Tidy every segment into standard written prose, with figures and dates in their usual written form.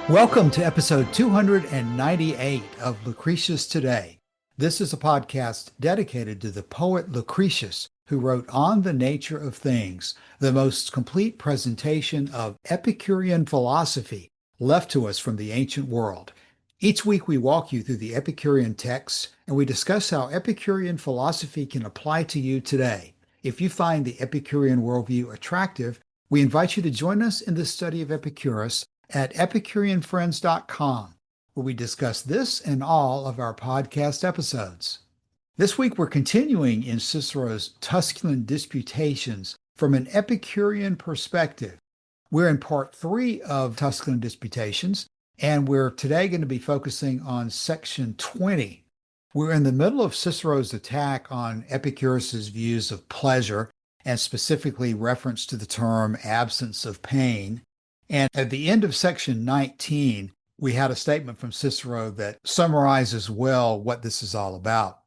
Welcome to episode 298 of Lucretius Today. This is a podcast dedicated to the poet Lucretius, who wrote On the Nature of Things, the most complete presentation of Epicurean philosophy left to us from the ancient world. Each week we walk you through the Epicurean texts and we discuss how Epicurean philosophy can apply to you today. If you find the Epicurean worldview attractive, we invite you to join us in the study of Epicurus at EpicureanFriends.com, where we discuss this and all of our podcast episodes. This week we're continuing in Cicero's Tusculan Disputations from an Epicurean perspective. We're in part 3 of Tusculan Disputations, and we're today going to be focusing on section 20. We're in the middle of Cicero's attack on Epicurus's views of pleasure, and specifically reference to the term absence of pain. And at the end of section 19, we had a statement from Cicero that summarizes well what this is all about.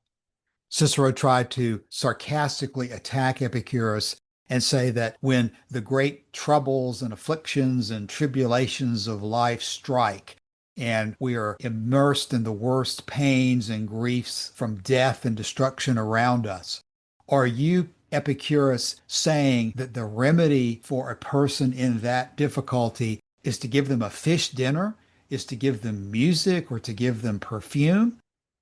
Cicero tried to sarcastically attack Epicurus and say that when the great troubles and afflictions and tribulations of life strike, and we are immersed in the worst pains and griefs from death and destruction around us, are you, Epicurus, saying that the remedy for a person in that difficulty is to give them a fish dinner, is to give them music, or to give them perfume?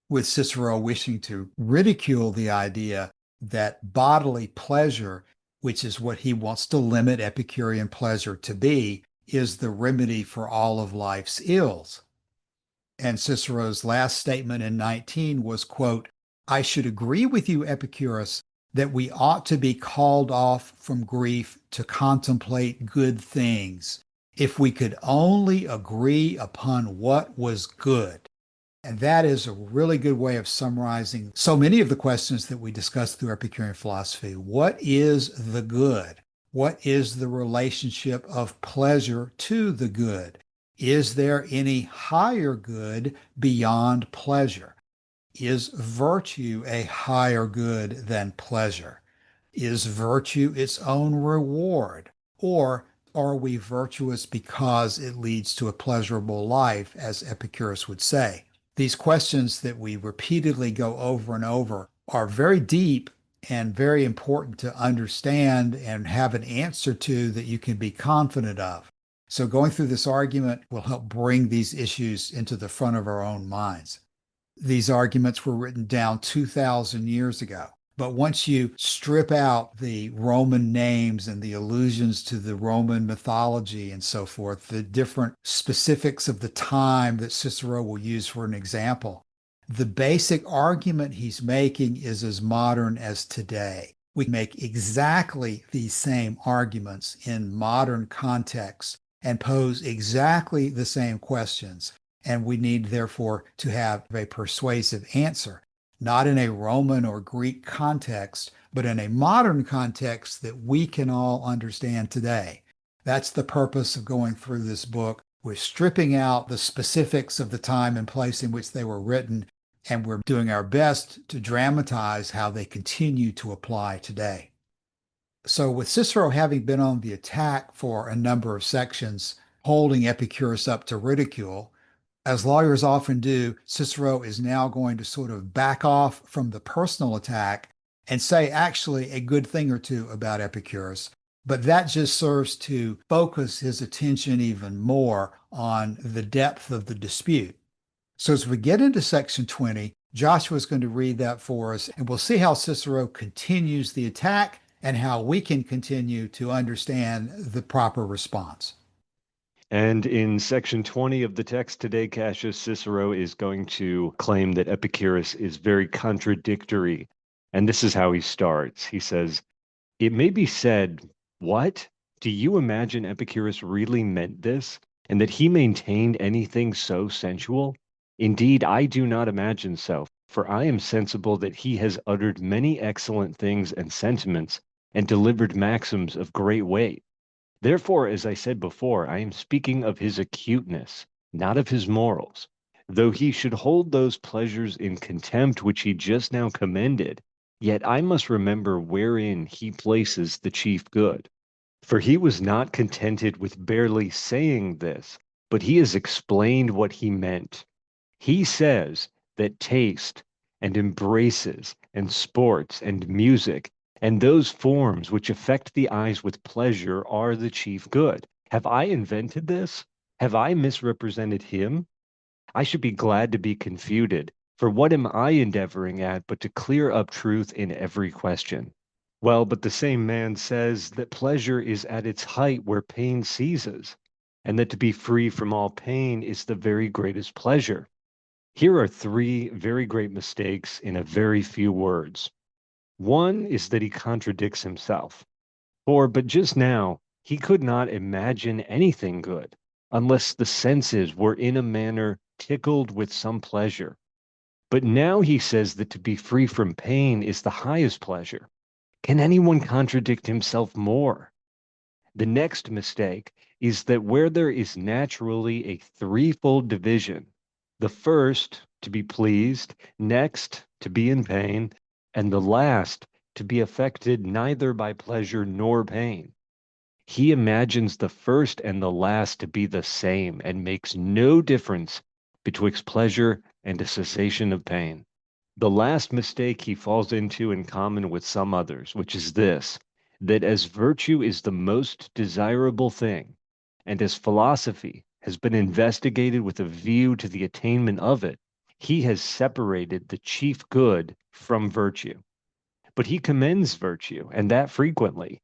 With Cicero wishing to ridicule the idea that bodily pleasure, which is what he wants to limit Epicurean pleasure to be, is the remedy for all of life's ills. And Cicero's last statement in 19 was, quote, "I should agree with you, Epicurus, that we ought to be called off from grief to contemplate good things, if we could only agree upon what was good." And that is a really good way of summarizing so many of the questions that we discussed through Epicurean philosophy. What is the good? What is the relationship of pleasure to the good? Is there any higher good beyond pleasure? Is virtue a higher good than pleasure? Is virtue its own reward? Or are we virtuous because it leads to a pleasurable life, as Epicurus would say? These questions that we repeatedly go over and over are very deep and very important to understand and have an answer to that you can be confident of. So going through this argument will help bring these issues into the front of our own minds. These arguments were written down 2,000 years ago. But once you strip out the Roman names and the allusions to the Roman mythology and so forth, the different specifics of the time that Cicero will use for an example, the basic argument he's making is as modern as today. We make exactly these same arguments in modern contexts and pose exactly the same questions. And we need, therefore, to have a persuasive answer, not in a Roman or Greek context, but in a modern context that we can all understand today. That's the purpose of going through this book. We're stripping out the specifics of the time and place in which they were written, and we're doing our best to dramatize how they continue to apply today. So with Cicero having been on the attack for a number of sections, holding Epicurus up to ridicule, as lawyers often do, Cicero is now going to sort of back off from the personal attack and say actually a good thing or two about Epicurus. But that just serves to focus his attention even more on the depth of the dispute. So as we get into section 20, Joshua is going to read that for us, and we'll see how Cicero continues the attack and how we can continue to understand the proper response. And in section 20 of the text today, Cassius, Cicero is going to claim that Epicurus is very contradictory. And this is how he starts. He says, "It may be said, what? Do you imagine Epicurus really meant this, and that he maintained anything so sensual? Indeed, I do not imagine so, for I am sensible that he has uttered many excellent things and sentiments, and delivered maxims of great weight. Therefore, as I said before, I am speaking of his acuteness, not of his morals. Though he should hold those pleasures in contempt which he just now commended, yet I must remember wherein he places the chief good. For he was not contented with barely saying this, but he has explained what he meant. He says that taste and embraces and sports and music and those forms which affect the eyes with pleasure are the chief good. Have I invented this? Have I misrepresented him? I should be glad to be confuted, for what am I endeavoring at but to clear up truth in every question? Well, but the same man says that pleasure is at its height where pain ceases, and that to be free from all pain is the very greatest pleasure. Here are three very great mistakes in a very few words. One is that he contradicts himself. But just now, he could not imagine anything good unless the senses were in a manner tickled with some pleasure. But now he says that to be free from pain is the highest pleasure. Can anyone contradict himself more? The next mistake is that where there is naturally a threefold division, the first to be pleased, next to be in pain, and the last to be affected neither by pleasure nor pain. He imagines the first and the last to be the same and makes no difference betwixt pleasure and a cessation of pain. The last mistake he falls into in common with some others, which is this, that as virtue is the most desirable thing, and as philosophy has been investigated with a view to the attainment of it, he has separated the chief good from virtue. But he commends virtue, and that frequently.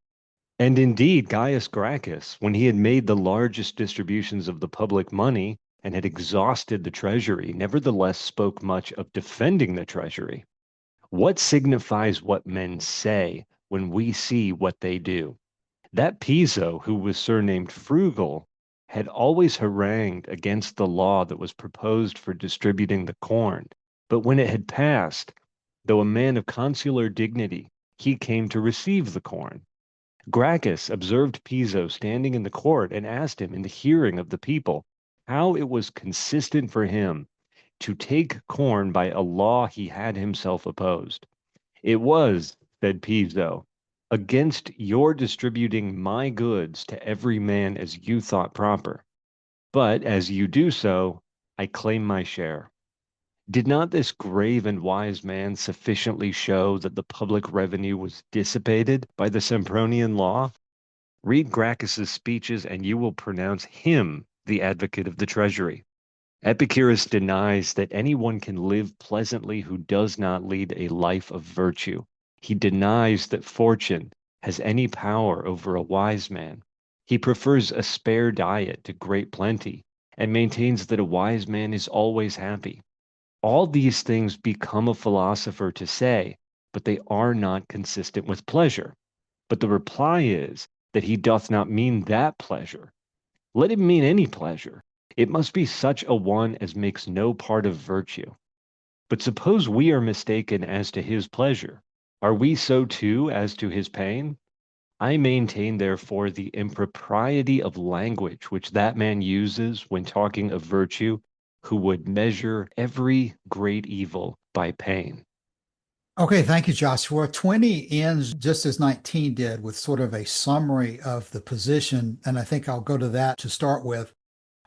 And indeed, Gaius Gracchus, when he had made the largest distributions of the public money and had exhausted the treasury, nevertheless spoke much of defending the treasury. What signifies what men say when we see what they do? That Piso, who was surnamed Frugal, had always harangued against the law that was proposed for distributing the corn. But when it had passed, though a man of consular dignity, he came to receive the corn. Gracchus observed Piso standing in the court and asked him in the hearing of the people how it was consistent for him to take corn by a law he had himself opposed. It was, said Piso, against your distributing my goods to every man as you thought proper. But as you do so, I claim my share. Did not this grave and wise man sufficiently show that the public revenue was dissipated by the Sempronian law? Read Gracchus's speeches and you will pronounce him the advocate of the treasury. Epicurus denies that anyone can live pleasantly who does not lead a life of virtue. He denies that fortune has any power over a wise man. He prefers a spare diet to great plenty and maintains that a wise man is always happy. All these things become a philosopher to say, but they are not consistent with pleasure. But the reply is that he doth not mean that pleasure. Let him mean any pleasure. It must be such a one as makes no part of virtue. But suppose we are mistaken as to his pleasure. Are we so too as to his pain? I maintain, therefore, the impropriety of language which that man uses when talking of virtue, who would measure every great evil by pain. Okay, thank you, Joshua. 20 ends just as 19 did with sort of a summary of the position. And I think I'll go to that to start with.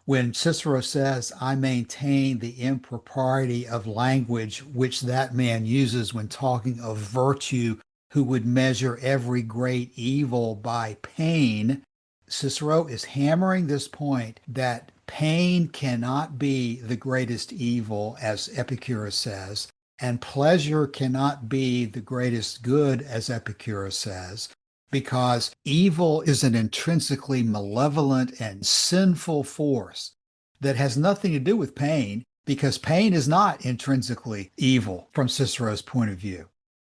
When Cicero says, I maintain the impropriety of language which that man uses when talking of virtue, who would measure every great evil by pain, Cicero is hammering this point that pain cannot be the greatest evil, as Epicurus says, and pleasure cannot be the greatest good, as Epicurus says, because evil is an intrinsically malevolent and sinful force that has nothing to do with pain, because pain is not intrinsically evil from Cicero's point of view.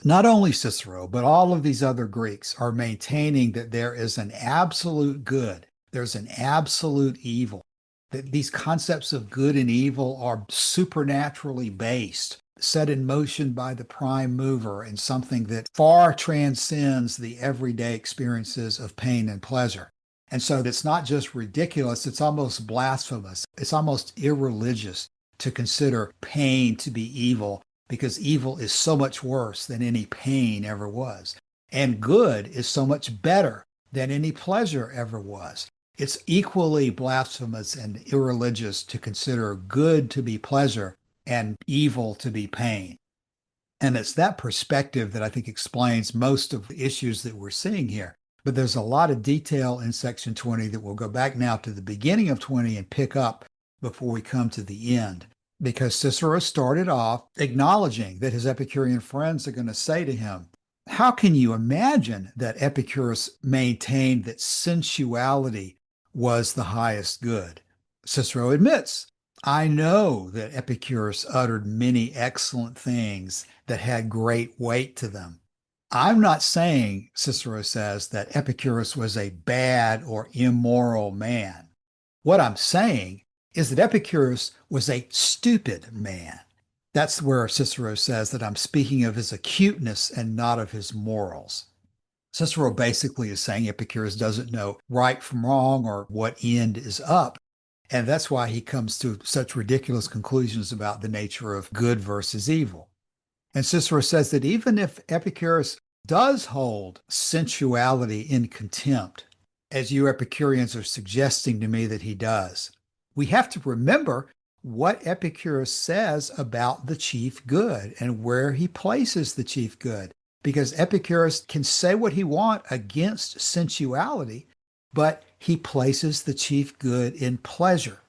Not only Cicero, but all of these other Greeks are maintaining that there is an absolute good, there's an absolute evil, that these concepts of good and evil are supernaturally based, set in motion by the prime mover, and something that far transcends the everyday experiences of pain and pleasure. And so it's not just ridiculous, it's almost blasphemous. It's almost irreligious to consider pain to be evil, because evil is so much worse than any pain ever was. And good is so much better than any pleasure ever was. It's equally blasphemous and irreligious to consider good to be pleasure and evil to be pain. And it's that perspective that I think explains most of the issues that we're seeing here. But there's a lot of detail in section 20 that we'll go back now to the beginning of 20 and pick up before we come to the end. Because Cicero started off acknowledging that his Epicurean friends are going to say to him, how can you imagine that Epicurus maintained that sensuality was the highest good? Cicero admits, I know that Epicurus uttered many excellent things that had great weight to them. I'm not saying, Cicero says, that Epicurus was a bad or immoral man. What I'm saying is that Epicurus was a stupid man. That's where Cicero says that I'm speaking of his acuteness and not of his morals. Cicero basically is saying Epicurus doesn't know right from wrong or what end is up. And that's why he comes to such ridiculous conclusions about the nature of good versus evil. And Cicero says that even if Epicurus does hold sensuality in contempt, as you Epicureans are suggesting to me that he does, we have to remember what Epicurus says about the chief good and where he places the chief good. Because Epicurus can say what he wants against sensuality, but he places the chief good in pleasure.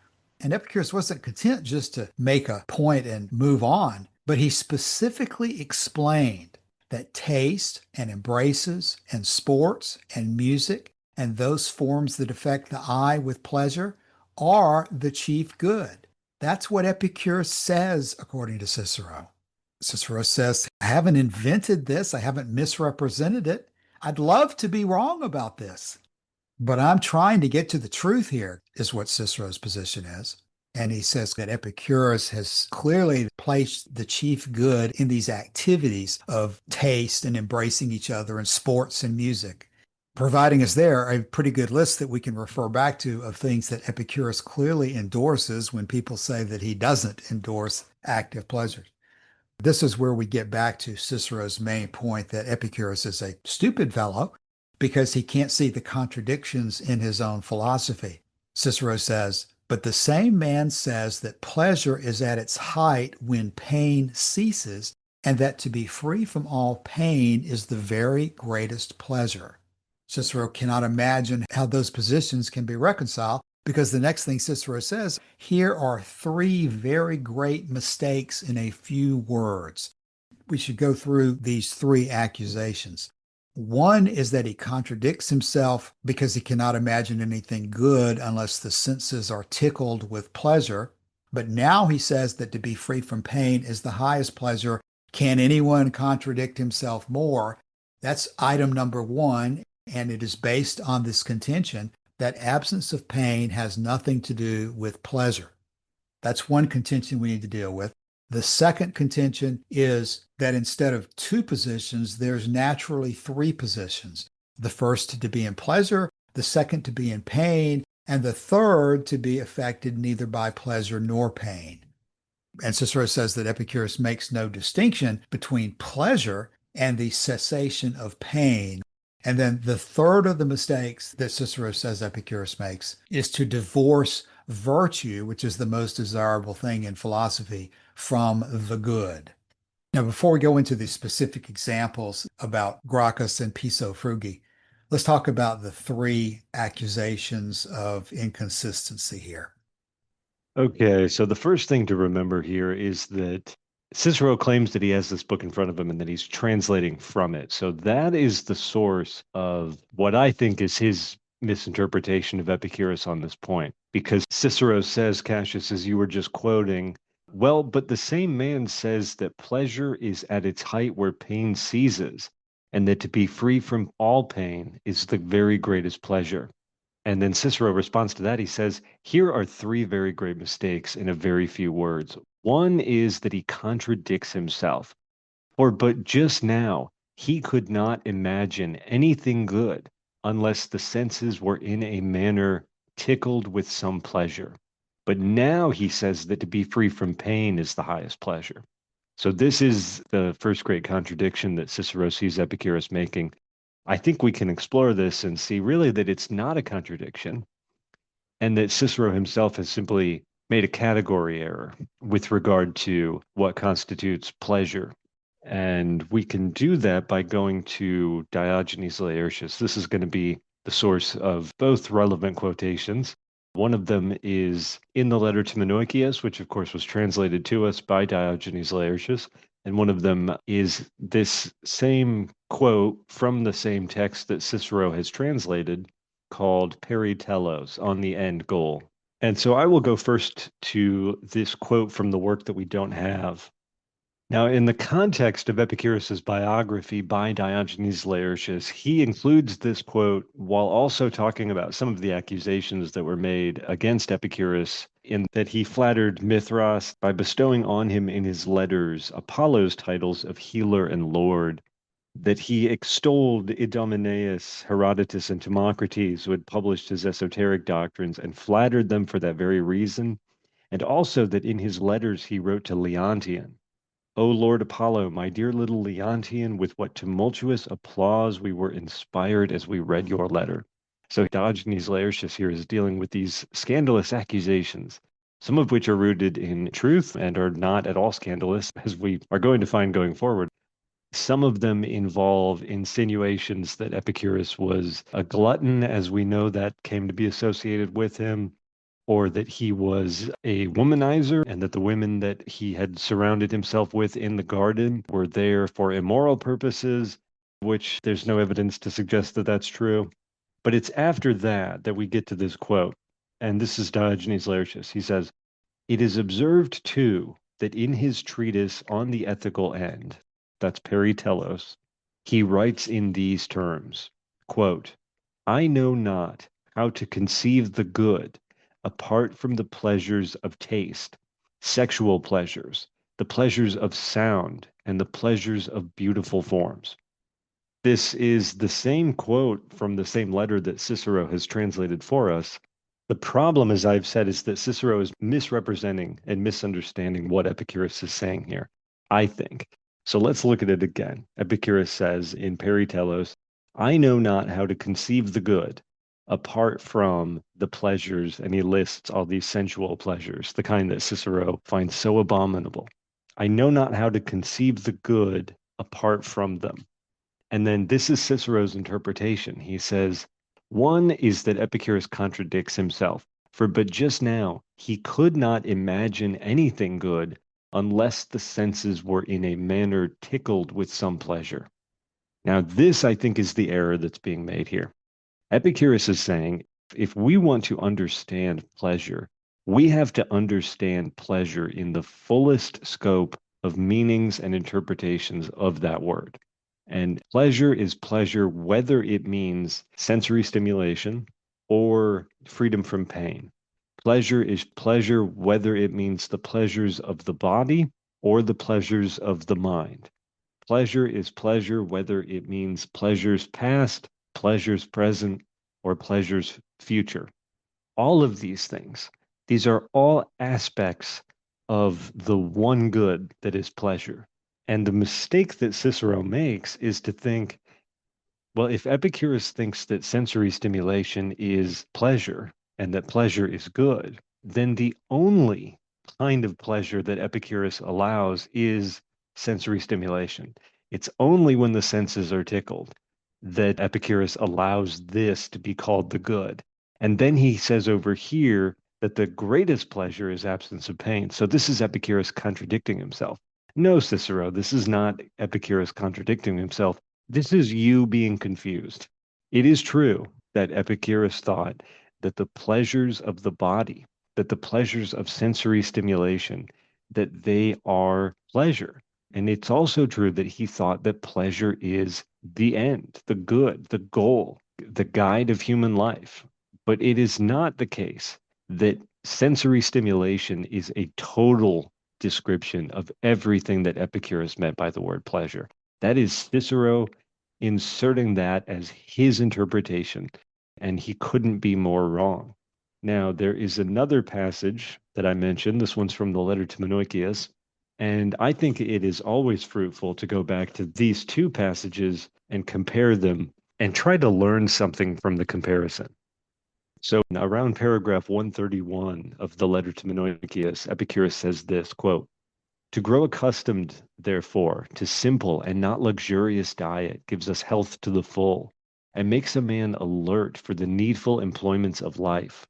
And Epicurus wasn't content just to make a point and move on, but he specifically explained that taste and embraces and sports and music and those forms that affect the eye with pleasure are the chief good. That's what Epicurus says, according to Cicero. Cicero says, I haven't invented this. I haven't misrepresented it. I'd love to be wrong about this. But I'm trying to get to the truth here, is what Cicero's position is. And he says that Epicurus has clearly placed the chief good in these activities of taste and embracing each other and sports and music, providing us there a pretty good list that we can refer back to of things that Epicurus clearly endorses when people say that he doesn't endorse active pleasures. This is where we get back to Cicero's main point that Epicurus is a stupid fellow because he can't see the contradictions in his own philosophy. Cicero says, but the same man says that pleasure is at its height when pain ceases, and that to be free from all pain is the very greatest pleasure. Cicero cannot imagine how those positions can be reconciled because the next thing Cicero says, here are three very great mistakes in a few words. We should go through these three accusations. One is that he contradicts himself because he cannot imagine anything good unless the senses are tickled with pleasure. But now he says that to be free from pain is the highest pleasure. Can anyone contradict himself more? That's item number one, and it is based on this contention that absence of pain has nothing to do with pleasure. That's one contention we need to deal with. The second contention is that instead of two positions, there's naturally three positions. The first to be in pleasure, the second to be in pain, and the third to be affected neither by pleasure nor pain. And Cicero says that Epicurus makes no distinction between pleasure and the cessation of pain. And then the third of the mistakes that Cicero says Epicurus makes is to divorce virtue, which is the most desirable thing in philosophy, from the good. Now, before we go into the specific examples about Gracchus and Piso Frugi, let's talk about the three accusations of inconsistency here. Okay, so the first thing to remember here is that Cicero claims that he has this book in front of him and that he's translating from it. So that is the source of what I think is his misinterpretation of Epicurus on this point. Because Cicero says, Cassius, as you were just quoting, well, but the same man says that pleasure is at its height where pain ceases, and that to be free from all pain is the very greatest pleasure. And then Cicero responds to that. He says, here are three very great mistakes in a very few words. One is that he contradicts himself. But just now, he could not imagine anything good unless the senses were in a manner tickled with some pleasure. But now he says that to be free from pain is the highest pleasure. So this is the first great contradiction that Cicero sees Epicurus making. I think we can explore this and see really that it's not a contradiction. and that Cicero himself has simply made a category error with regard to what constitutes pleasure. And we can do that by going to Diogenes Laertius. This is going to be the source of both relevant quotations. One of them is in the letter to Menoikeus, which of course was translated to us by Diogenes Laertius. And one of them is this same quote from the same text that Cicero has translated, called Peritelos, on the end goal. And so I will go first to this quote from the work that we don't have. Now, in the context of Epicurus's biography by Diogenes Laertius, he includes this quote while also talking about some of the accusations that were made against Epicurus, in that he flattered Mithras by bestowing on him in his letters Apollo's titles of healer and lord, that he extolled Idomeneus, Herodotus, and Timocrates, who had published his esoteric doctrines, and flattered them for that very reason, and also that in his letters he wrote to Leontian, O Lord Apollo, my dear little Leontian, with what tumultuous applause we were inspired as we read your letter. So Diogenes Laertius here is dealing with these scandalous accusations, some of which are rooted in truth and are not at all scandalous, as we are going to find going forward. Some of them involve insinuations that Epicurus was a glutton, as we know that came to be associated with him, or that he was a womanizer and that the women that he had surrounded himself with in the garden were there for immoral purposes, which there's no evidence to suggest that that's true. But it's after that that we get to this quote. And this is Diogenes Laertius. He says, "It is observed too that in his treatise on the ethical end," that's Peritelos, he writes in these terms, quote, "I know not how to conceive the good apart from the pleasures of taste, sexual pleasures, the pleasures of sound, and the pleasures of beautiful forms." This is the same quote from the same letter that Cicero has translated for us. The problem, as I've said, is that Cicero is misrepresenting and misunderstanding what Epicurus is saying here, I think. So let's look at it again. Epicurus says in Peritelos, "I know not how to conceive the good apart from the pleasures," and he lists all these sensual pleasures, the kind that Cicero finds so abominable. "I know not how to conceive the good apart from them." And then this is Cicero's interpretation. He says, one is that Epicurus contradicts himself, for but just now he could not imagine anything good unless the senses were in a manner tickled with some pleasure. Now, this, I think, is the error that's being made here. Epicurus is saying, if we want to understand pleasure, we have to understand pleasure in the fullest scope of meanings and interpretations of that word. And pleasure is pleasure, whether it means sensory stimulation or freedom from pain. Pleasure is pleasure, whether it means the pleasures of the body or the pleasures of the mind. Pleasure is pleasure, whether it means pleasures past, pleasures present, or pleasures future. All of these things, these are all aspects of the one good that is pleasure. And the mistake that Cicero makes is to think, well, if Epicurus thinks that sensory stimulation is pleasure and that pleasure is good, then the only kind of pleasure that Epicurus allows is sensory stimulation. It's only when the senses are tickled that Epicurus allows this to be called the good. And then he says over here that the greatest pleasure is absence of pain. So this is Epicurus contradicting himself. No, Cicero, this is not Epicurus contradicting himself. This is you being confused. It is true that Epicurus thought that the pleasures of the body, that the pleasures of sensory stimulation, that they are pleasure. And it's also true that he thought that pleasure is the end, the good, the goal, the guide of human life. But it is not the case that sensory stimulation is a total description of everything that Epicurus meant by the word pleasure. That is Cicero inserting that as his interpretation, and he couldn't be more wrong. Now, there is another passage that I mentioned. This one's from the letter to Menoikeus, and I think it is always fruitful to go back to these two passages and compare them and try to learn something from the comparison. So around paragraph 131 of the letter to Menoikeus, Epicurus says this, quote, "To grow accustomed, therefore, to simple and not luxurious diet gives us health to the full, and makes a man alert for the needful employments of life.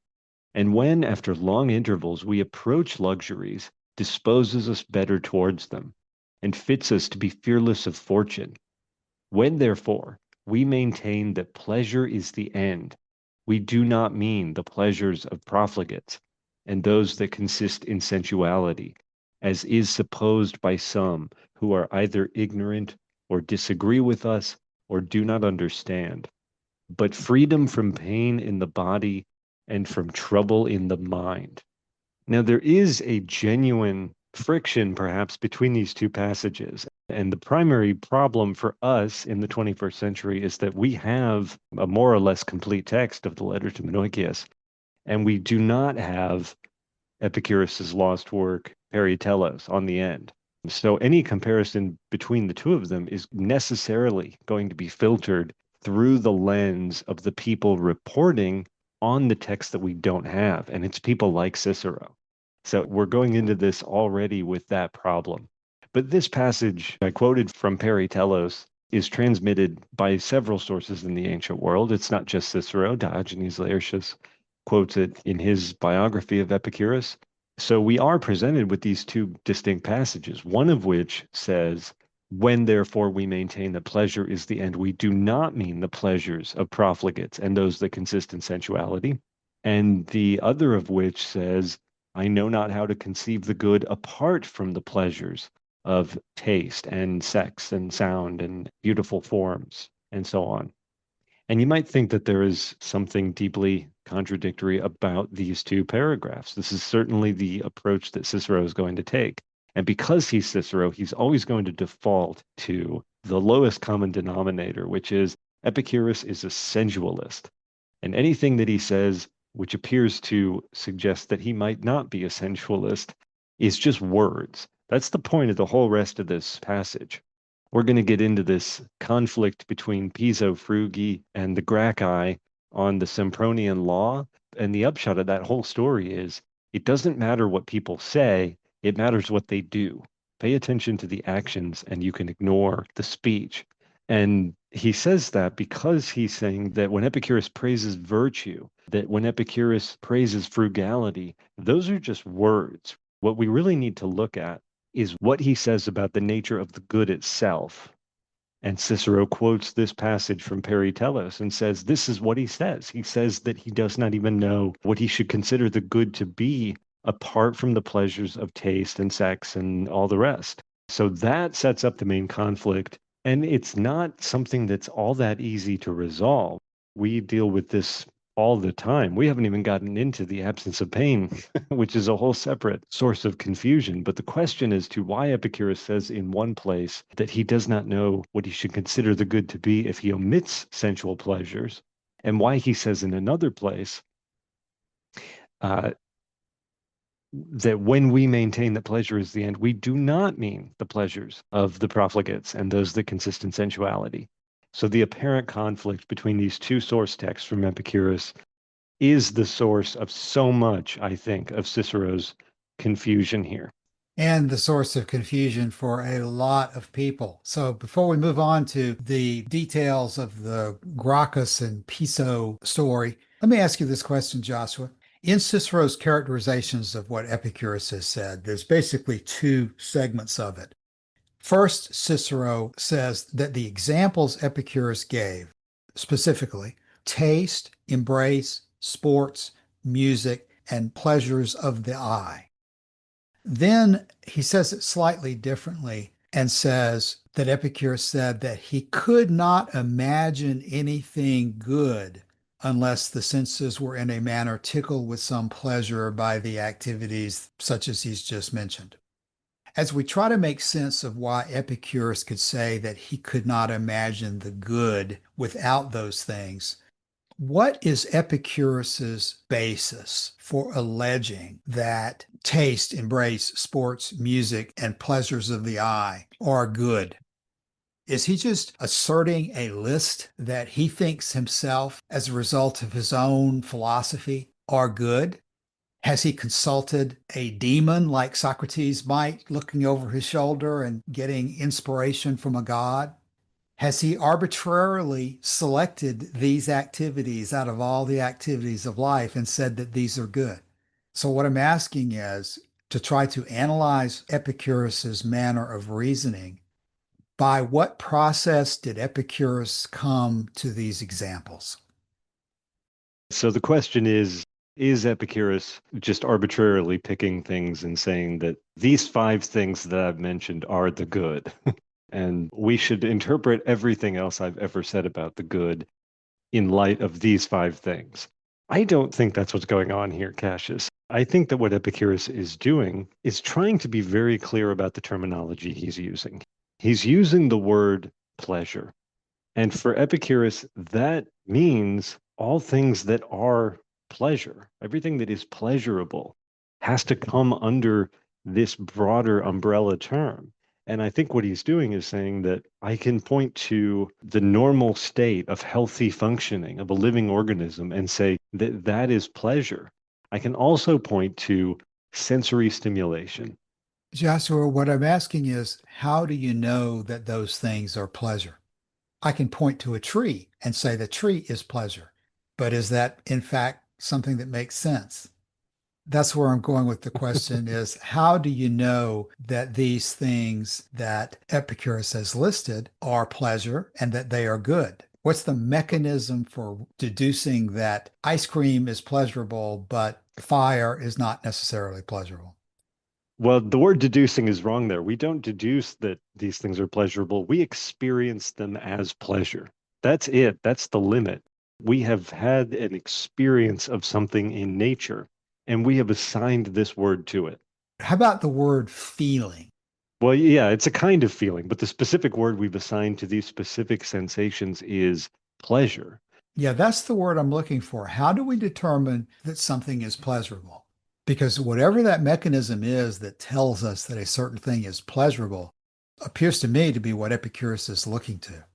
And when, after long intervals, we approach luxuries, disposes us better towards them, and fits us to be fearless of fortune. When, therefore, we maintain that pleasure is the end, we do not mean the pleasures of profligates, and those that consist in sensuality, as is supposed by some who are either ignorant or disagree with us or do not understand, but freedom from pain in the body and from trouble in the mind." Now, there is a genuine friction, perhaps, between these two passages. And the primary problem for us in the 21st century is that we have a more or less complete text of the letter to Menoikeus, and we do not have Epicurus's lost work, Peritelos, on the end. So any comparison between the two of them is necessarily going to be filtered through the lens of the people reporting on the text that we don't have, and it's people like Cicero. So we're going into this already with that problem. But this passage I quoted from Peritelos is transmitted by several sources in the ancient world. It's not just Cicero. Diogenes Laertius quotes it in his biography of Epicurus. So we are presented with these two distinct passages, one of which says, "When therefore we maintain that pleasure is the end, we do not mean the pleasures of profligates and those that consist in sensuality." And the other of which says, "I know not how to conceive the good apart from the pleasures of taste and sex and sound and beautiful forms," and so on. And you might think that there is something deeply contradictory about these two paragraphs. This is certainly the approach that Cicero is going to take. And because he's Cicero, he's always going to default to the lowest common denominator, which is Epicurus is a sensualist. And anything that he says, which appears to suggest that he might not be a sensualist, is just words. That's the point of the whole rest of this passage. We're going to get into this conflict between Piso Frugi and the Gracchi on the Sempronian law. And the upshot of that whole story is it doesn't matter what people say, it matters what they do. Pay attention to the actions and you can ignore the speech. And he says that because he's saying that when Epicurus praises virtue, that when Epicurus praises frugality, those are just words. What we really need to look at is what he says about the nature of the good itself. And Cicero quotes this passage from Peritelos and says, this is what he says. He says that he does not even know what he should consider the good to be apart from the pleasures of taste and sex and all the rest. So that sets up the main conflict. And it's not something that's all that easy to resolve. We deal with this all the time. We haven't even gotten into the absence of pain, which is a whole separate source of confusion. But the question is to why Epicurus says in one place that he does not know what he should consider the good to be if he omits sensual pleasures, and why he says in another place that when we maintain that pleasure is the end, we do not mean the pleasures of the profligates and those that consist in sensuality. So the apparent conflict between these two source texts from Epicurus is the source of so much, I think, of Cicero's confusion here. And the source of confusion for a lot of people. So before we move on to the details of the Gracchus and Piso story, let me ask you this question, Joshua. In Cicero's characterizations of what Epicurus has said, there's basically two segments of it. First, Cicero says that the examples Epicurus gave, specifically taste, embrace, sports, music, and pleasures of the eye. Then he says it slightly differently and says that Epicurus said that he could not imagine anything good unless the senses were in a manner tickled with some pleasure by the activities such as he's just mentioned. As we try to make sense of why Epicurus could say that he could not imagine the good without those things, what is Epicurus's basis for alleging that taste, embrace, sports, music, and pleasures of the eye are good? Is he just asserting a list that he thinks himself, as a result of his own philosophy, are good? Has he consulted a demon like Socrates might, looking over his shoulder and getting inspiration from a god? Has he arbitrarily selected these activities out of all the activities of life and said that these are good? So, what I'm asking is to try to analyze Epicurus's manner of reasoning. By what process did Epicurus come to these examples? So the question is Epicurus just arbitrarily picking things and saying that these five things that I've mentioned are the good? And we should interpret everything else I've ever said about the good in light of these five things. I don't think that's what's going on here, Cassius. I think that what Epicurus is doing is trying to be very clear about the terminology he's using. He's using the word pleasure. And for Epicurus, that means all things that are pleasure, everything that is pleasurable has to come under this broader umbrella term. And I think what he's doing is saying that I can point to the normal state of healthy functioning of a living organism and say that that is pleasure. I can also point to sensory stimulation. Joshua, what I'm asking is, how do you know that those things are pleasure? I can point to a tree and say the tree is pleasure, but is that in fact something that makes sense? That's where I'm going with the question is, how do you know that these things that Epicurus has listed are pleasure and that they are good? What's the mechanism for deducing that ice cream is pleasurable, but fire is not necessarily pleasurable? Well, the word deducing is wrong there. We don't deduce that these things are pleasurable. We experience them as pleasure. That's it. That's the limit. We have had an experience of something in nature, and we have assigned this word to it. How about the word feeling? Well, yeah, it's a kind of feeling, but the specific word we've assigned to these specific sensations is pleasure. Yeah, that's the word I'm looking for. How do we determine that something is pleasurable? Because whatever that mechanism is that tells us that a certain thing is pleasurable appears to me to be what Epicurus is looking to.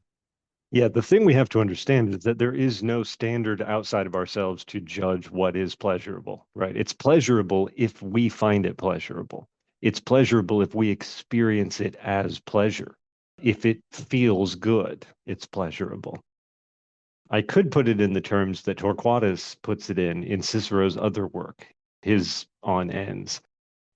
Yeah, the thing we have to understand is that there is no standard outside of ourselves to judge what is pleasurable, right? It's pleasurable if we find it pleasurable. It's pleasurable if we experience it as pleasure. If it feels good, it's pleasurable. I could put it in the terms that Torquatus puts it in Cicero's other work, his On Ends.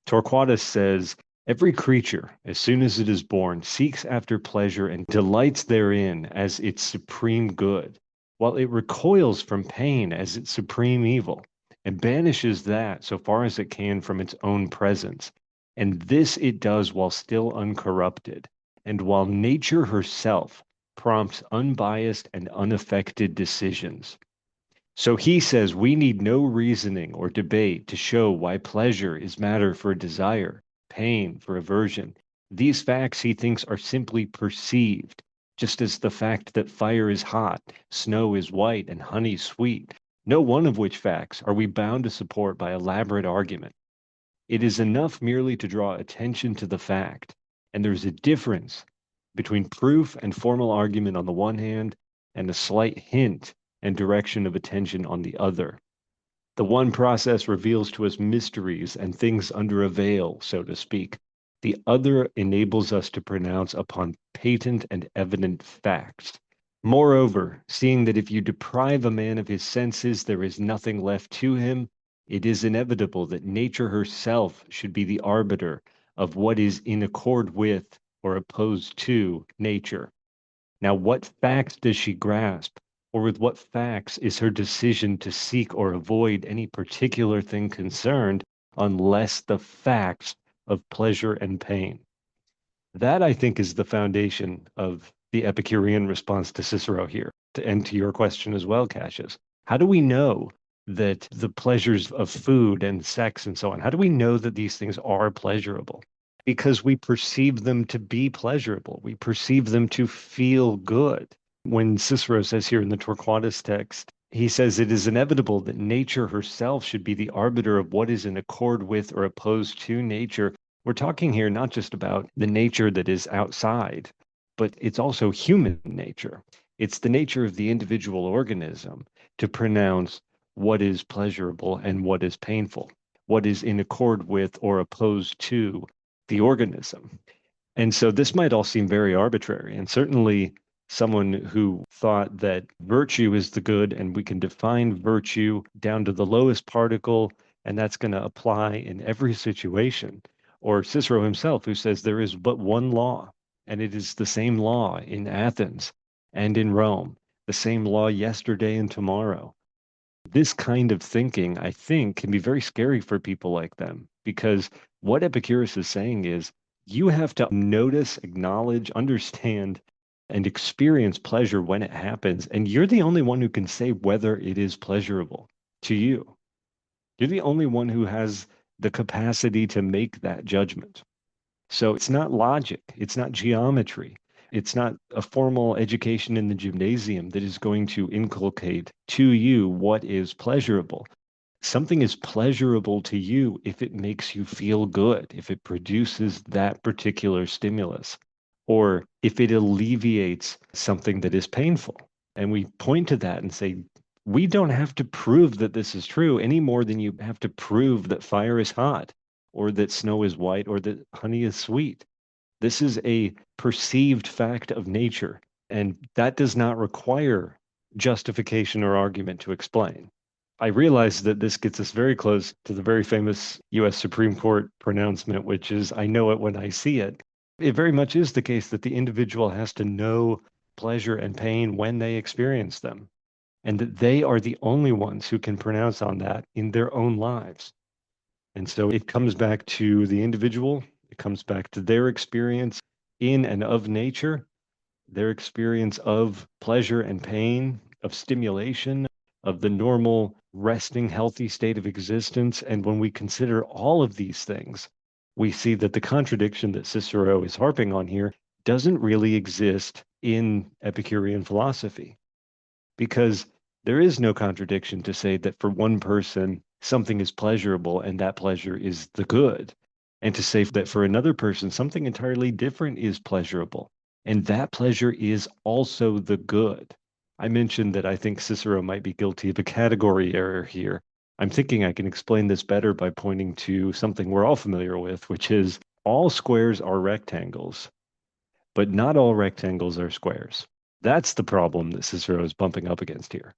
Torquatus says, every creature, as soon as it is born, seeks after pleasure and delights therein as its supreme good, while it recoils from pain as its supreme evil, and banishes that so far as it can from its own presence. And this it does while still uncorrupted, and while nature herself prompts unbiased and unaffected decisions. So he says we need no reasoning or debate to show why pleasure is matter for desire, pain for aversion. These facts he thinks are simply perceived, just as the fact that fire is hot, snow is white, and honey sweet, no one of which facts are we bound to support by elaborate argument. It is enough merely to draw attention to the fact, and there is a difference between proof and formal argument on the one hand, and a slight hint and direction of attention on the other. The one process reveals to us mysteries and things under a veil, so to speak. The other enables us to pronounce upon patent and evident facts. Moreover, seeing that if you deprive a man of his senses, there is nothing left to him, it is inevitable that nature herself should be the arbiter of what is in accord with or opposed to nature. Now, what facts does she grasp? Or with what facts is her decision to seek or avoid any particular thing concerned, unless the facts of pleasure and pain? That, I think, is the foundation of the Epicurean response to Cicero here, and to your question as well, Cassius. How do we know that the pleasures of food and sex and so on, how do we know that these things are pleasurable? Because we perceive them to be pleasurable. We perceive them to feel good. When Cicero says here in the Torquatus text, he says it is inevitable that nature herself should be the arbiter of what is in accord with or opposed to nature. We're talking here not just about the nature that is outside, but it's also human nature. It's the nature of the individual organism to pronounce what is pleasurable and what is painful, what is in accord with or opposed to the organism. And so this might all seem very arbitrary. And certainly someone who thought that virtue is the good and we can define virtue down to the lowest particle, and that's going to apply in every situation. Or Cicero himself, who says there is but one law, and it is the same law in Athens and in Rome, the same law yesterday and tomorrow. This kind of thinking, I think, can be very scary for people like them, because what Epicurus is saying is you have to notice, acknowledge, understand, and experience pleasure when it happens. And you're the only one who can say whether it is pleasurable to you. You're the only one who has the capacity to make that judgment. So it's not logic, it's not geometry, it's not a formal education in the gymnasium that is going to inculcate to you what is pleasurable. Something is pleasurable to you if it makes you feel good, if it produces that particular stimulus, or if it alleviates something that is painful. And we point to that and say, we don't have to prove that this is true any more than you have to prove that fire is hot, or that snow is white, or that honey is sweet. This is a perceived fact of nature, and that does not require justification or argument to explain. I realize that this gets us very close to the very famous US Supreme Court pronouncement, which is, I know it when I see it. It very much is the case that the individual has to know pleasure and pain when they experience them, and that they are the only ones who can pronounce on that in their own lives. And so it comes back to the individual, it comes back to their experience in and of nature, their experience of pleasure and pain, of stimulation, of the normal, resting, healthy state of existence. And when we consider all of these things, we see that the contradiction that Cicero is harping on here doesn't really exist in Epicurean philosophy, because there is no contradiction to say that for one person, something is pleasurable and that pleasure is the good, and to say that for another person, something entirely different is pleasurable, and that pleasure is also the good. I mentioned that I think Cicero might be guilty of a category error here. I'm thinking I can explain this better by pointing to something we're all familiar with, which is all squares are rectangles, but not all rectangles are squares. That's the problem that Cicero is bumping up against here.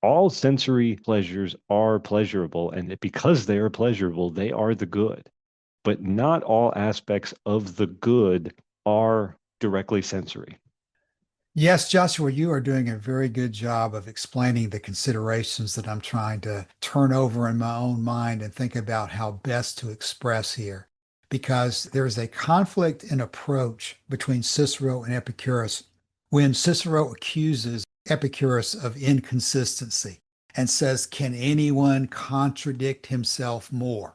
All sensory pleasures are pleasurable, and because they are pleasurable, they are the good. But not all aspects of the good are directly sensory. Yes, Joshua, you are doing a very good job of explaining the considerations that I'm trying to turn over in my own mind and think about how best to express here. Because there's a conflict in approach between Cicero and Epicurus when Cicero accuses Epicurus of inconsistency and says, can anyone contradict himself more?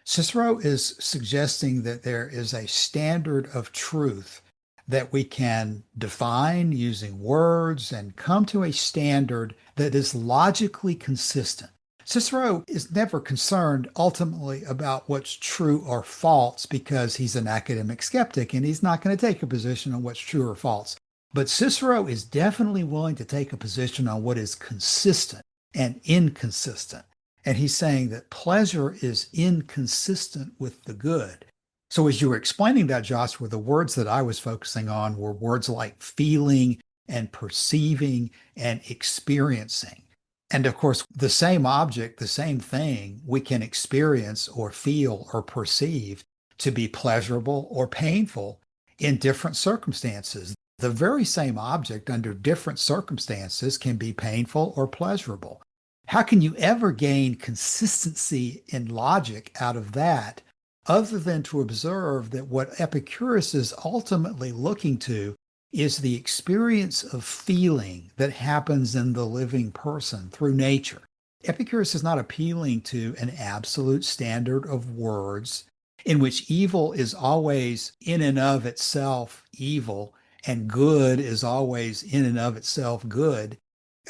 Cicero is suggesting that there is a standard of truth that we can define using words and come to a standard that is logically consistent. Cicero is never concerned ultimately about what's true or false because he's an academic skeptic and he's not going to take a position on what's true or false. But Cicero is definitely willing to take a position on what is consistent and inconsistent. And he's saying that pleasure is inconsistent with the good. So as you were explaining that, Joshua, the words that I was focusing on were words like feeling and perceiving and experiencing. And of course, the same object, the same thing, we can experience or feel or perceive to be pleasurable or painful in different circumstances. The very same object under different circumstances can be painful or pleasurable. How can you ever gain consistency in logic out of that other than to observe that what Epicurus is ultimately looking to is the experience of feeling that happens in the living person through nature? Epicurus is not appealing to an absolute standard of words in which evil is always in and of itself evil and good is always in and of itself good.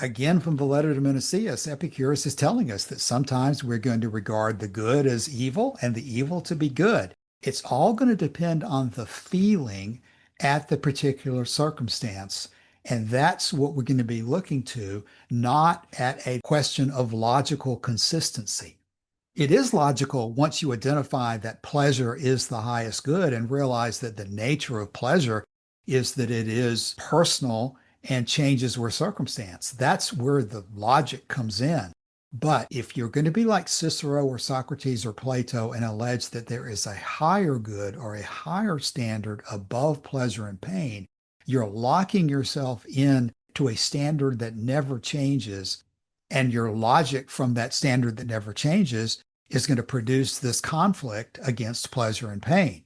Again, from the letter to Menicius, Epicurus is telling us that sometimes we're going to regard the good as evil and the evil to be good. It's all going to depend on the feeling at the particular circumstance. And that's what we're going to be looking to, not at a question of logical consistency. It is logical once you identify that pleasure is the highest good and realize that the nature of pleasure is that it is personal and changes with circumstance. That's where the logic comes in. But if you're going to be like Cicero or Socrates or Plato and allege that there is a higher good or a higher standard above pleasure and pain, you're locking yourself in to a standard that never changes. And your logic from that standard that never changes is going to produce this conflict against pleasure and pain.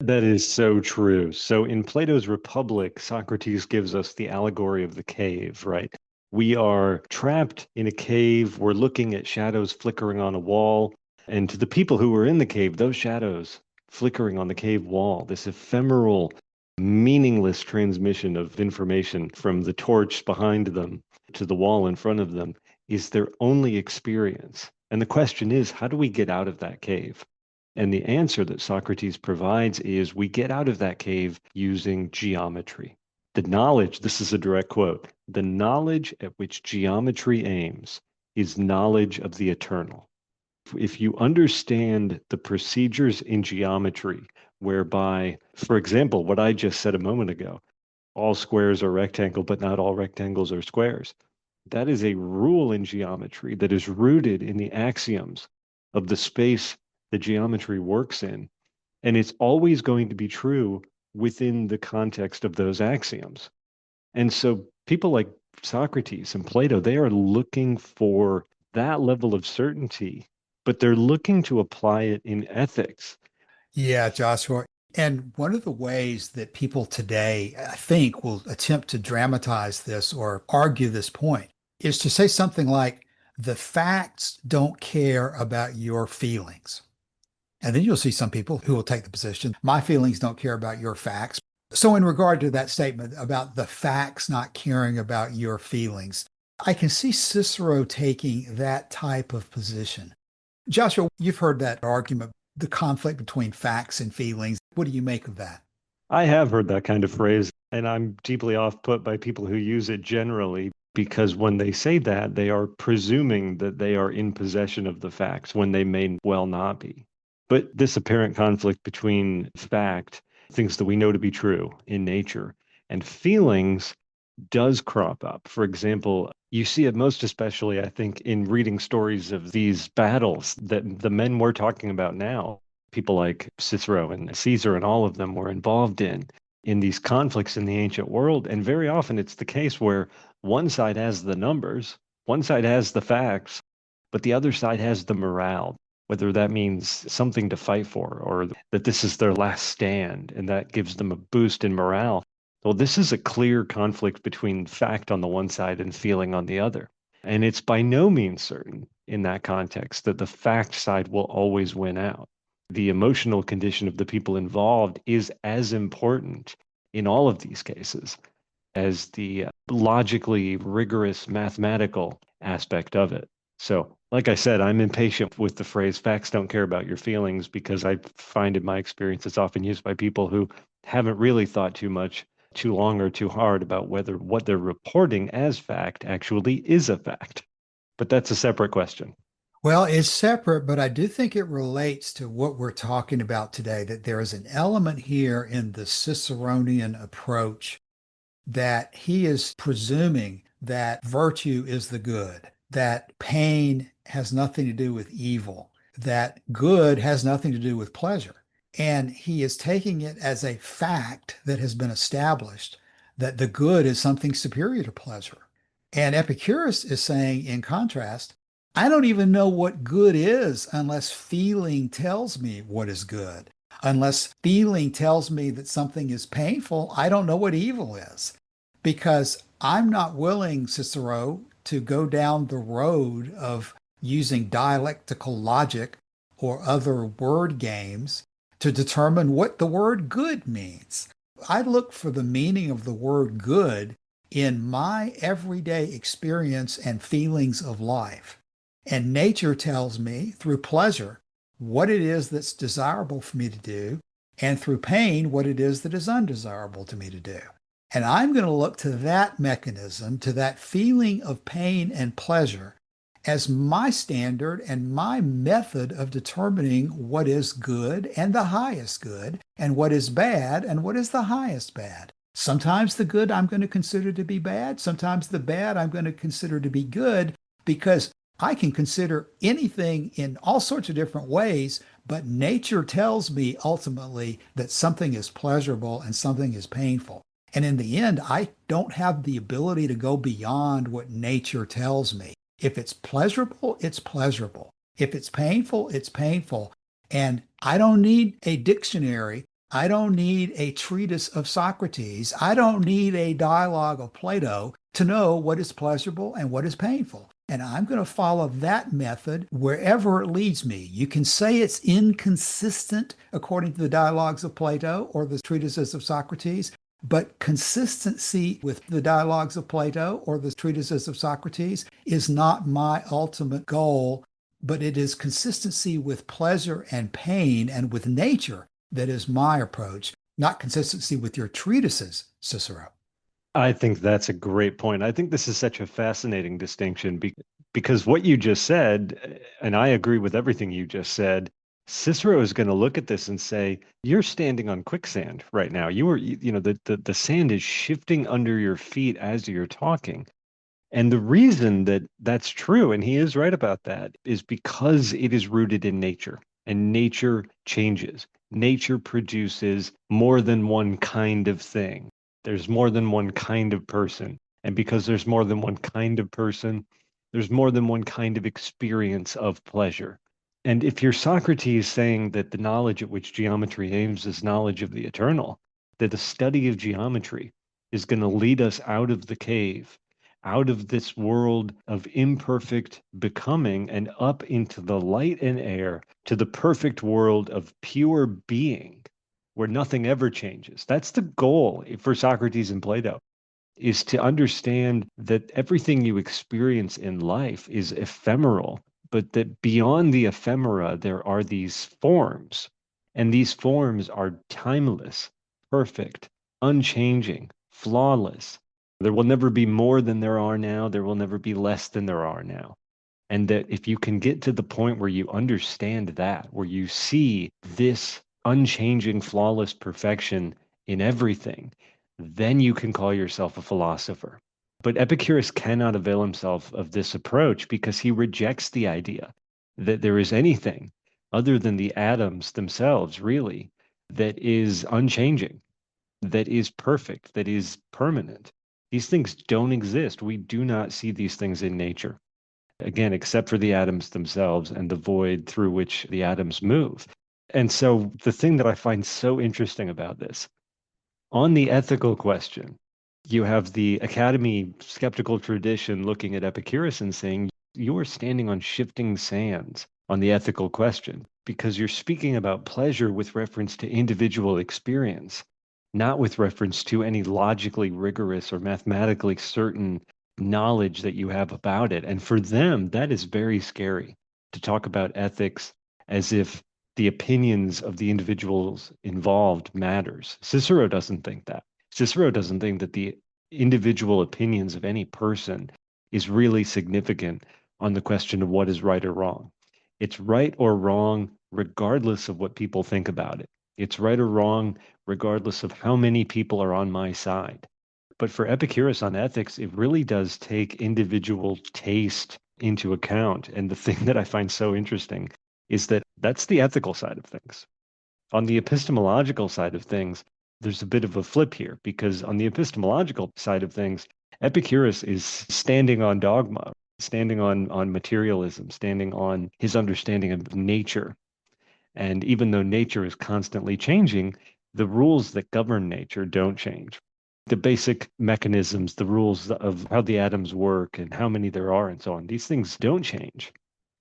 That is so true. So in Plato's Republic, Socrates gives us the allegory of the cave, right? We are trapped in a cave. We're looking at shadows flickering on a wall. And to the people who were in the cave, those shadows flickering on the cave wall, this ephemeral, meaningless transmission of information from the torch behind them to the wall in front of them is their only experience. And the question is, how do we get out of that cave? And the answer that Socrates provides is we get out of that cave using geometry. The knowledge, this is a direct quote, the knowledge at which geometry aims is knowledge of the eternal. If you understand the procedures in geometry, whereby, for example, what I just said a moment ago, all squares are rectangle, but not all rectangles are squares. That is a rule in geometry that is rooted in the axioms of the space the geometry works in. And it's always going to be true within the context of those axioms. And so people like Socrates and Plato, they are looking for that level of certainty, but they're looking to apply it in ethics. Yeah, Joshua. And one of the ways that people today, I think, will attempt to dramatize this or argue this point is to say something like, the facts don't care about your feelings. And then you'll see some people who will take the position, my feelings don't care about your facts. So, in regard to that statement about the facts not caring about your feelings, I can see Cicero taking that type of position. Joshua, you've heard that argument, the conflict between facts and feelings. What do you make of that? I have heard that kind of phrase, and I'm deeply off put by people who use it generally because when they say that, they are presuming that they are in possession of the facts when they may well not be. But this apparent conflict between fact, things that we know to be true in nature, and feelings does crop up. For example, you see it most especially, I think, in reading stories of these battles that the men we're talking about now, people like Cicero and Caesar and all of them were involved in these conflicts in the ancient world. And very often it's the case where one side has the numbers, one side has the facts, but the other side has the morale, whether that means something to fight for or that this is their last stand and that gives them a boost in morale. Well, this is a clear conflict between fact on the one side and feeling on the other. And it's by no means certain in that context that the fact side will always win out. The emotional condition of the people involved is as important in all of these cases as the logically rigorous mathematical aspect of it. So, like I said, I'm impatient with the phrase facts don't care about your feelings because I find in my experience it's often used by people who haven't really thought too much, too long, or too hard about whether what they're reporting as fact actually is a fact. But that's a separate question. Well, it's separate, but I do think it relates to what we're talking about today, that there is an element here in the Ciceronian approach that he is presuming that virtue is the good, that pain has nothing to do with evil, that good has nothing to do with pleasure. And he is taking it as a fact that has been established that the good is something superior to pleasure. And Epicurus is saying, in contrast, I don't even know what good is unless feeling tells me what is good. Unless feeling tells me that something is painful, I don't know what evil is. Because I'm not willing, Cicero, to go down the road of using dialectical logic or other word games to determine what the word good means. I look for the meaning of the word good in my everyday experience and feelings of life. And nature tells me through pleasure what it is that's desirable for me to do. and through pain, what it is that is undesirable to me to do. And I'm going to look to that mechanism, to that feeling of pain and pleasure as my standard and my method of determining what is good and the highest good, and what is bad and what is the highest bad. Sometimes the good I'm going to consider to be bad. Sometimes the bad I'm going to consider to be good, because I can consider anything in all sorts of different ways, but nature tells me ultimately that something is pleasurable and something is painful. And in the end, I don't have the ability to go beyond what nature tells me. If it's pleasurable, it's pleasurable. If it's painful, it's painful. And I don't need a dictionary. I don't need a treatise of Socrates. I don't need a dialogue of Plato to know what is pleasurable and what is painful. And I'm going to follow that method wherever it leads me. You can say it's inconsistent according to the dialogues of Plato or the treatises of Socrates, but consistency with the dialogues of Plato or the treatises of Socrates is not my ultimate goal, but it is consistency with pleasure and pain and with nature that is my approach, not consistency with your treatises, Cicero. I think that's a great point. I think this is such a fascinating distinction because what you just said, and I agree with everything you just said, Cicero is going to look at this and say, you're standing on quicksand right now. The sand is shifting under your feet as you're talking. And the reason that that's true, and he is right about that, is because it is rooted in nature, and nature changes. Nature produces more than one kind of thing. There's more than one kind of person. And because there's more than one kind of person, there's more than one kind of experience of pleasure. And if you're Socrates saying that the knowledge at which geometry aims is knowledge of the eternal, that the study of geometry is going to lead us out of the cave, out of this world of imperfect becoming, and up into the light and air to the perfect world of pure being, where nothing ever changes. That's the goal for Socrates and Plato, is to understand that everything you experience in life is ephemeral, but that beyond the ephemera, there are these forms, and these forms are timeless, perfect, unchanging, flawless. There will never be more than there are now. There will never be less than there are now. And that if you can get to the point where you understand that, where you see this unchanging, flawless perfection in everything, then you can call yourself a philosopher. But Epicurus cannot avail himself of this approach because he rejects the idea that there is anything other than the atoms themselves, really, that is unchanging, that is perfect, that is permanent. These things don't exist. We do not see these things in nature, again, except for the atoms themselves and the void through which the atoms move. And so the thing that I find so interesting about this, on the ethical question, you have the Academy skeptical tradition looking at Epicurus and saying, you are standing on shifting sands on the ethical question because you're speaking about pleasure with reference to individual experience, not with reference to any logically rigorous or mathematically certain knowledge that you have about it. And for them, that is very scary, to talk about ethics as if the opinions of the individuals involved matters. Cicero doesn't think that. Cicero doesn't think that the individual opinions of any person is really significant on the question of what is right or wrong. It's right or wrong regardless of what people think about it. It's right or wrong regardless of how many people are on my side. But for Epicurus on ethics, it really does take individual taste into account. And the thing that I find so interesting is that that's the ethical side of things. On the epistemological side of things, there's a bit of a flip here, because on the epistemological side of things, Epicurus is standing on dogma, standing on materialism, standing on his understanding of nature. And even though nature is constantly changing, the rules that govern nature don't change. The basic mechanisms, the rules of how the atoms work and how many there are and so on, these things don't change,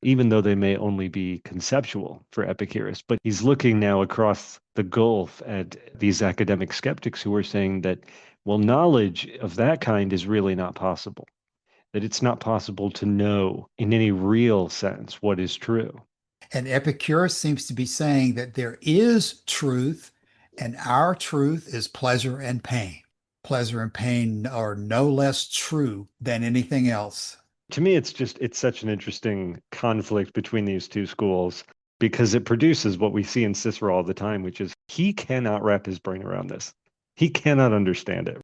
even though they may only be conceptual for Epicurus. But he's looking now across the gulf at these academic skeptics who are saying that, well, knowledge of that kind is really not possible, that it's not possible to know in any real sense what is true. And Epicurus seems to be saying that there is truth And our truth is pleasure and pain. Pleasure and pain are no less true than anything else. To me, it's such an interesting conflict between these two schools because it produces what we see in Cicero all the time, which is he cannot wrap his brain around this. He cannot understand it.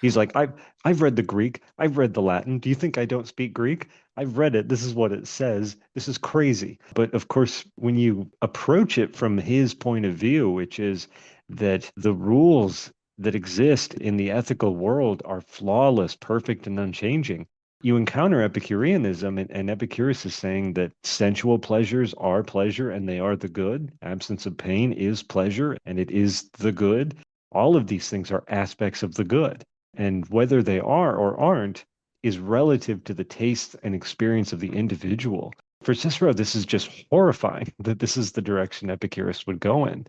He's like, I've read the Greek, I've read the Latin. Do you think I don't speak Greek? I've read it. This is what it says. This is crazy. But of course, when you approach it from his point of view, which is that the rules that exist in the ethical world are flawless, perfect, and unchanging, you encounter Epicureanism, and Epicurus is saying that sensual pleasures are pleasure and they are the good. Absence of pain is pleasure and it is the good. All of these things are aspects of the good. And whether they are or aren't is relative to the taste and experience of the individual. For Cicero, this is just horrifying that this is the direction Epicurus would go in.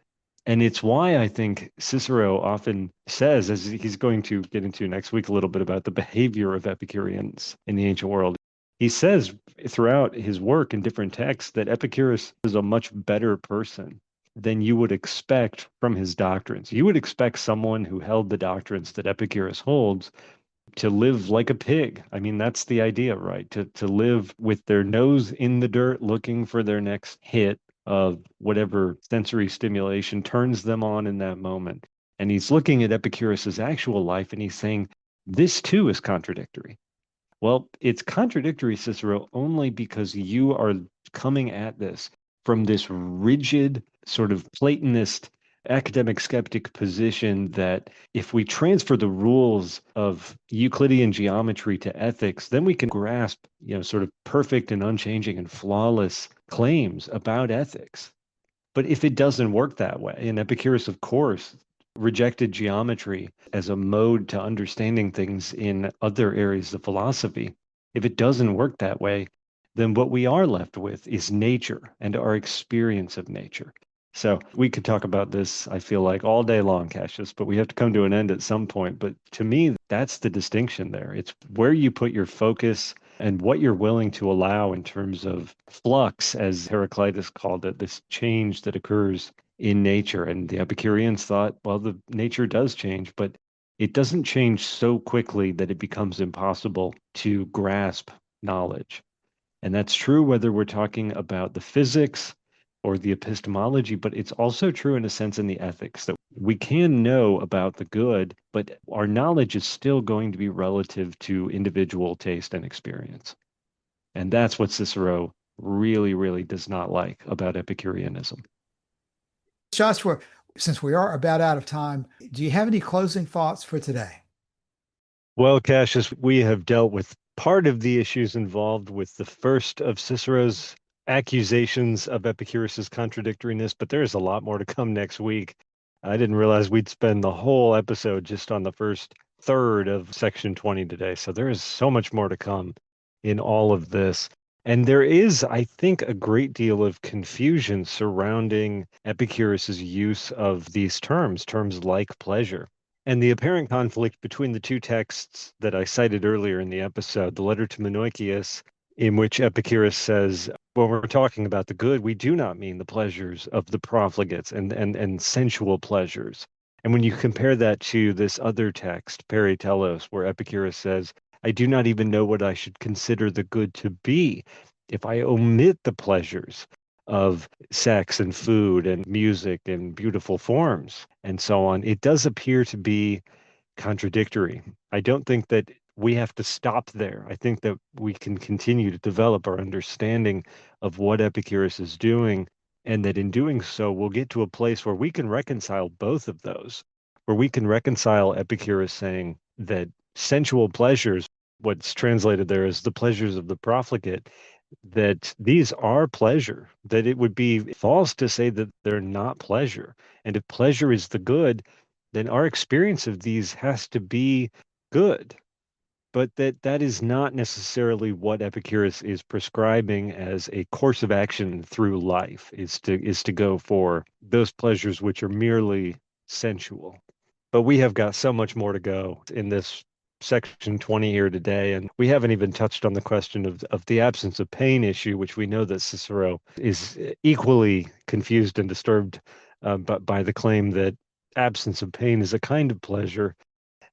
And it's why I think Cicero often says, as he's going to get into next week a little bit about the behavior of Epicureans in the ancient world, he says throughout his work in different texts that Epicurus is a much better person than you would expect from his doctrines. You would expect someone who held the doctrines that Epicurus holds to live like a pig. I mean, that's the idea, right? To live with their nose in the dirt, looking for their next hit of whatever sensory stimulation turns them on in that moment. And he's looking at Epicurus's actual life and he's saying, this too is contradictory. Well, it's contradictory, Cicero, only because you are coming at this from this rigid, sort of Platonist academic skeptic position that if we transfer the rules of Euclidean geometry to ethics, then we can grasp, sort of perfect and unchanging and flawless claims about ethics. But if it doesn't work that way, and Epicurus, of course, rejected geometry as a mode to understanding things in other areas of philosophy, if it doesn't work that way, then what we are left with is nature and our experience of nature. So we could talk about this, I feel like, all day long, Cassius, but we have to come to an end at some point. But to me, that's the distinction there. It's where you put your focus and what you're willing to allow in terms of flux, as Heraclitus called it, this change that occurs in nature. And the Epicureans thought, well, the nature does change, but it doesn't change so quickly that it becomes impossible to grasp knowledge. And that's true whether we're talking about the physics or the epistemology, but it's also true in a sense in the ethics that we can know about the good, but our knowledge is still going to be relative to individual taste and experience. And that's what Cicero really, really does not like about Epicureanism. Joshua, since we are about out of time, do you have any closing thoughts for today? Well, Cassius, we have dealt with part of the issues involved with the first of Cicero's accusations of Epicurus's contradictoriness, but there is a lot more to come next week. I didn't realize we'd spend the whole episode just on the first third of section 20 today. So there is so much more to come in all of this. And there is, I think, a great deal of confusion surrounding Epicurus's use of these terms like pleasure. And the apparent conflict between the two texts that I cited earlier in the episode, the letter to Menoikeus, in which Epicurus says, when we're talking about the good, we do not mean the pleasures of the profligates and sensual pleasures. And when you compare that to this other text, Peritelos, where Epicurus says, I do not even know what I should consider the good to be if I omit the pleasures of sex and food and music and beautiful forms and so on, it does appear to be contradictory. I don't think that we have to stop there. I think that we can continue to develop our understanding of what Epicurus is doing, and that in doing so, we'll get to a place where we can reconcile both of those, where we can reconcile Epicurus saying that sensual pleasures, what's translated there as the pleasures of the profligate, that these are pleasure, that it would be false to say that they're not pleasure. And if pleasure is the good, then our experience of these has to be good. But that is not necessarily what Epicurus is prescribing as a course of action through life, is to go for those pleasures which are merely sensual. But we have got so much more to go in this section 20 here today, and we haven't even touched on the question of the absence of pain issue, which we know that Cicero is equally confused and disturbed by the claim that absence of pain is a kind of pleasure,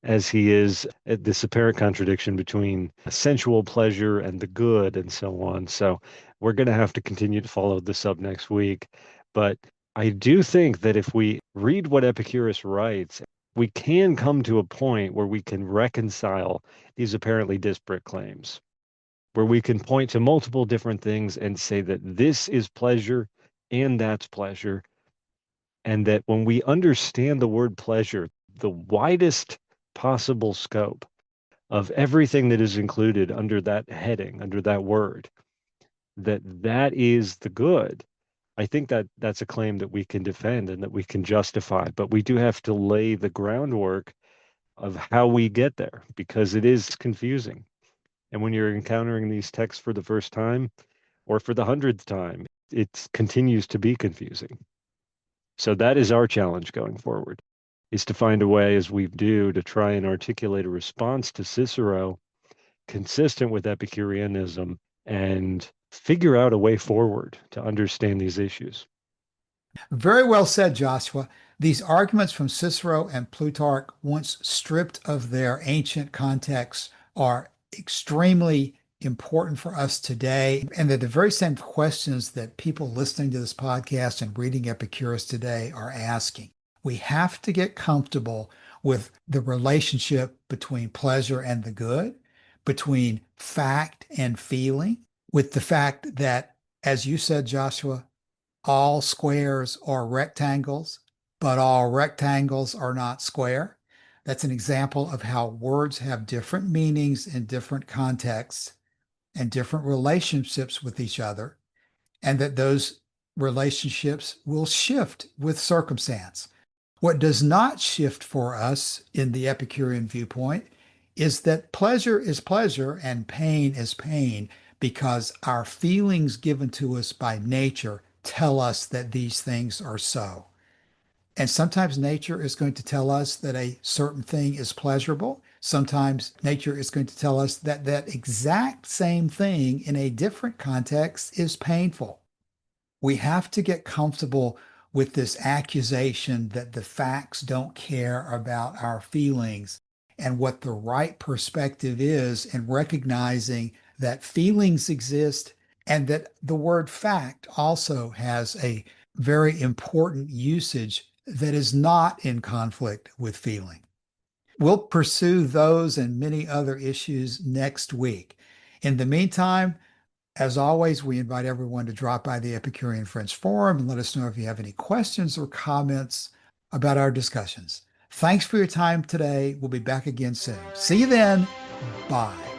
as he is this apparent contradiction between sensual pleasure and the good and so on. So we're going to have to continue to follow this up next week. But I do think that if we read what Epicurus writes, we can come to a point where we can reconcile these apparently disparate claims, where we can point to multiple different things and say that this is pleasure and that's pleasure. And that when we understand the word pleasure, the widest possible scope of everything that is included under that heading, under that word, that is the good. I think that that's a claim that we can defend and that we can justify, but we do have to lay the groundwork of how we get there because it is confusing. And when you're encountering these texts for the first time or for the 100th time, it continues to be confusing. So that is our challenge going forward, is to find a way, as we do, to try and articulate a response to Cicero consistent with Epicureanism and figure out a way forward to understand these issues. Very well said, Joshua. These arguments from Cicero and Plutarch, once stripped of their ancient context, are extremely important for us today. And they're the very same questions that people listening to this podcast and reading Epicurus today are asking. We have to get comfortable with the relationship between pleasure and the good, between fact and feeling, with the fact that, as you said, Joshua, all squares are rectangles, but all rectangles are not square. That's an example of how words have different meanings in different contexts and different relationships with each other, and that those relationships will shift with circumstance. What does not shift for us in the Epicurean viewpoint is that pleasure is pleasure and pain is pain because our feelings given to us by nature tell us that these things are so. And sometimes nature is going to tell us that a certain thing is pleasurable. Sometimes nature is going to tell us that that exact same thing in a different context is painful. We have to get comfortable with this accusation that the facts don't care about our feelings and what the right perspective is, and recognizing that feelings exist and that the word fact also has a very important usage that is not in conflict with feeling. We'll pursue those and many other issues next week. In the meantime, as always, we invite everyone to drop by the Epicurean Friends Forum and let us know if you have any questions or comments about our discussions. Thanks for your time today. We'll be back again soon. See you then. Bye.